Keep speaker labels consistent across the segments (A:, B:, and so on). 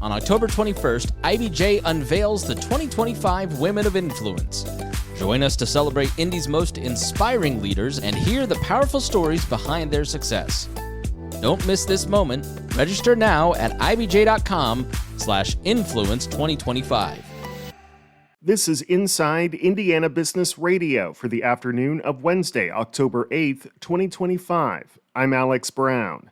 A: On October 21st, IBJ unveils the 2025 Women of Influence. Join us to celebrate Indy's most inspiring leaders and hear the powerful stories behind their success. Don't miss this moment. Register now at ibj.com/influence 2025.
B: This is Inside Indiana Business Radio for the afternoon of Wednesday, October 8th, 2025. I'm Alex Brown.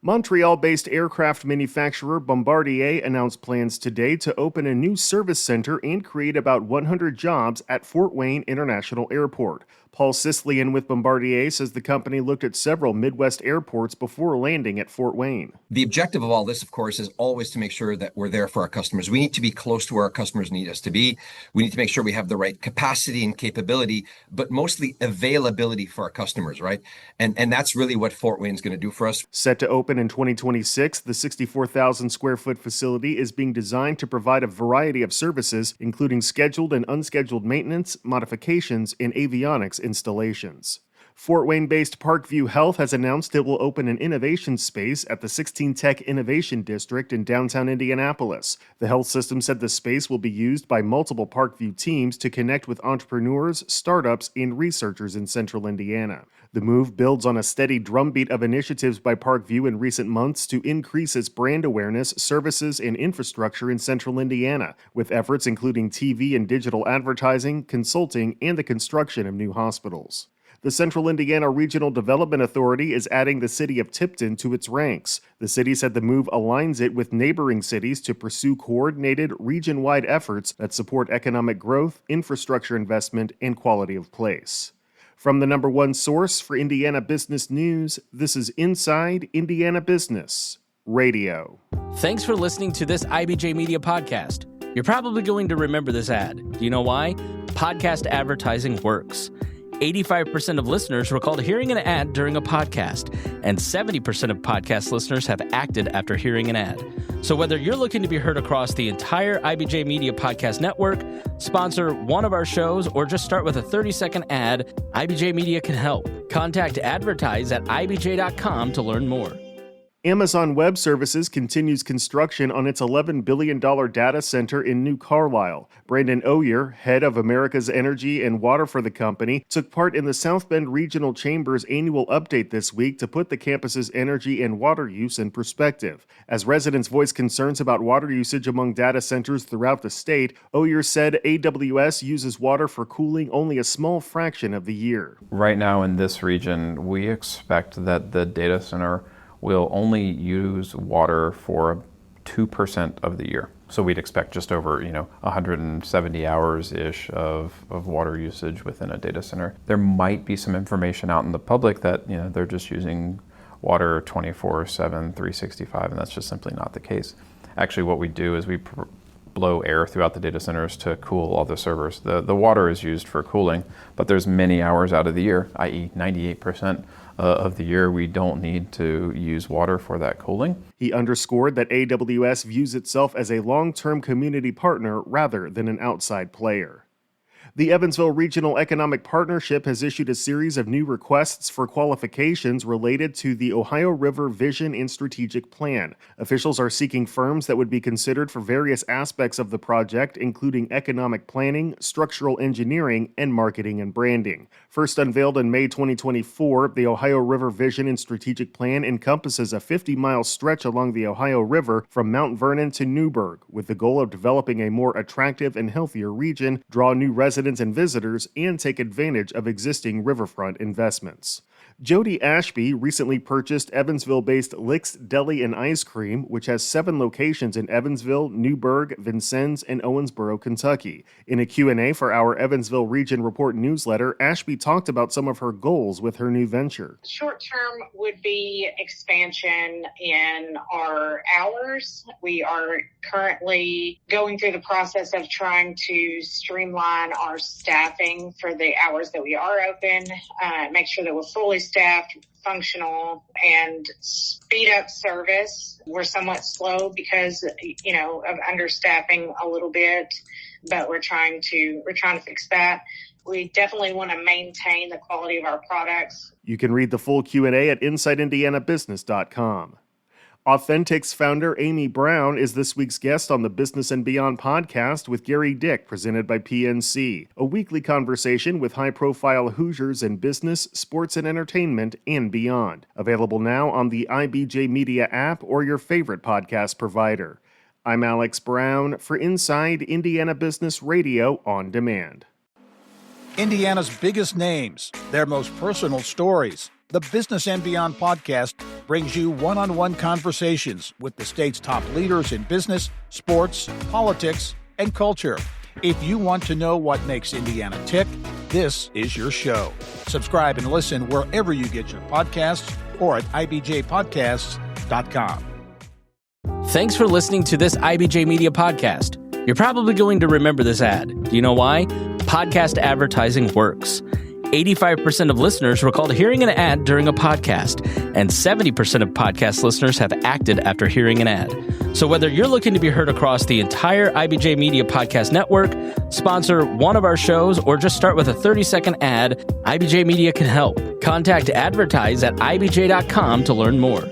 B: Montreal-based aircraft manufacturer Bombardier announced plans today to open a new service center and create about 100 jobs at Fort Wayne International Airport. Paul Sislian with Bombardier says the company looked at several Midwest airports before landing at Fort Wayne.
C: The objective of all this, of course, is always to make sure that we're there for our customers. We need to be close to where our customers need us to be. We need to make sure we have the right capacity and capability, but mostly availability for our customers, right? And that's really what Fort Wayne is going to do for us.
B: Set to open in 2026, the 64,000 square foot facility is being designed to provide a variety of services, including scheduled and unscheduled maintenance, modifications, and avionics installations. Fort Wayne-based Parkview Health has announced it will open an innovation space at the 16 Tech Innovation District in downtown Indianapolis. The health system said the space will be used by multiple Parkview teams to connect with entrepreneurs, startups, and researchers in central Indiana. The move builds on a steady drumbeat of initiatives by Parkview in recent months to increase its brand awareness, services, and infrastructure in central Indiana, with efforts including TV and digital advertising, consulting, and the construction of new hospitals. The Central Indiana Regional Development Authority is adding the city of Tipton to its ranks. The city said the move aligns it with neighboring cities to pursue coordinated, region-wide efforts that support economic growth, infrastructure investment, and quality of place. From the number one source for Indiana business news, this is Inside Indiana Business Radio.
A: Thanks for listening to this IBJ Media podcast. You're probably going to remember this ad. Do you know why? Podcast advertising works. 85% of listeners recalled hearing an ad during a podcast, and 70% of podcast listeners have acted after hearing an ad. So whether you're looking to be heard across the entire IBJ Media Podcast Network, sponsor one of our shows, or just start with a 30-second ad, IBJ Media can help. Contact advertise at ibj.com to learn more.
B: Amazon Web Services continues construction on its $11 billion data center in New Carlisle. Brandon Oyer, head of America's Energy and Water for the company, took part in the South Bend Regional Chamber's annual update this week to put the campus's energy and water use in perspective. As residents voiced concerns about water usage among data centers throughout the state, Oyer said AWS uses water for cooling only a small fraction of the year.
D: Right now in this region, we expect that the data center will only use water for 2% of the year. So we'd expect just over, 170 hours-ish of water usage within a data center. There might be some information out in the public that, they're just using water 24/7, 365, and that's just simply not the case. Actually, what we do is we blow air throughout the data centers to cool all the servers. The water is used for cooling, but there's many hours out of the year, i.e. 98%, of the year we don't need to use water for that cooling.
B: He underscored that AWS views itself as a long-term community partner rather than an outside player. The Evansville Regional Economic Partnership has issued a series of new requests for qualifications related to the Ohio River Vision and Strategic Plan. Officials are seeking firms that would be considered for various aspects of the project, including economic planning, structural engineering, and marketing and branding. First unveiled in May 2024, the Ohio River Vision and Strategic Plan encompasses a 50-mile stretch along the Ohio River from Mount Vernon to Newburgh, with the goal of developing a more attractive and healthier region, draw new residents and visitors, and take advantage of existing riverfront investments. Jody Ashby recently purchased Evansville-based Licks Deli and Ice Cream, which has 7 locations in Evansville, Newburgh, Vincennes, and Owensboro, Kentucky. In a Q&A for our Evansville Region Report newsletter, Ashby talked about some of her goals with her new venture.
E: Short term would be expansion in our hours. We are currently going through the process of trying to streamline our staffing for the hours that we are open, make sure that we're fully staffed, functional, and speed up service. We're somewhat slow because, of understaffing a little bit, but we're trying to fix that. We definitely want to maintain the quality of our products.
B: You can read the full Q&A at InsideIndianaBusiness.com. Authentics founder Amy Brown is this week's guest on the Business and Beyond podcast with Gary Dick, presented by PNC, a weekly conversation with high-profile Hoosiers in business, sports, and entertainment, and beyond. Available now on the IBJ Media app or your favorite podcast provider. I'm Alex Brown for Inside Indiana Business Radio on Demand.
F: Indiana's biggest names, their most personal stories. The Business and Beyond podcast brings you one-on-one conversations with the state's top leaders in business, sports, politics, and culture. If you want to know what makes Indiana tick, this is your show. Subscribe and listen wherever you get your podcasts or at ibjpodcasts.com.
A: Thanks for listening to this IBJ Media podcast. You're probably going to remember this ad. Do you know why? Podcast advertising works. 85% of listeners recalled hearing an ad during a podcast, and 70% of podcast listeners have acted after hearing an ad. So whether you're looking to be heard across the entire IBJ Media podcast network, sponsor one of our shows, or just start with a 30-second ad, IBJ Media can help. Contact advertise at ibj.com to learn more.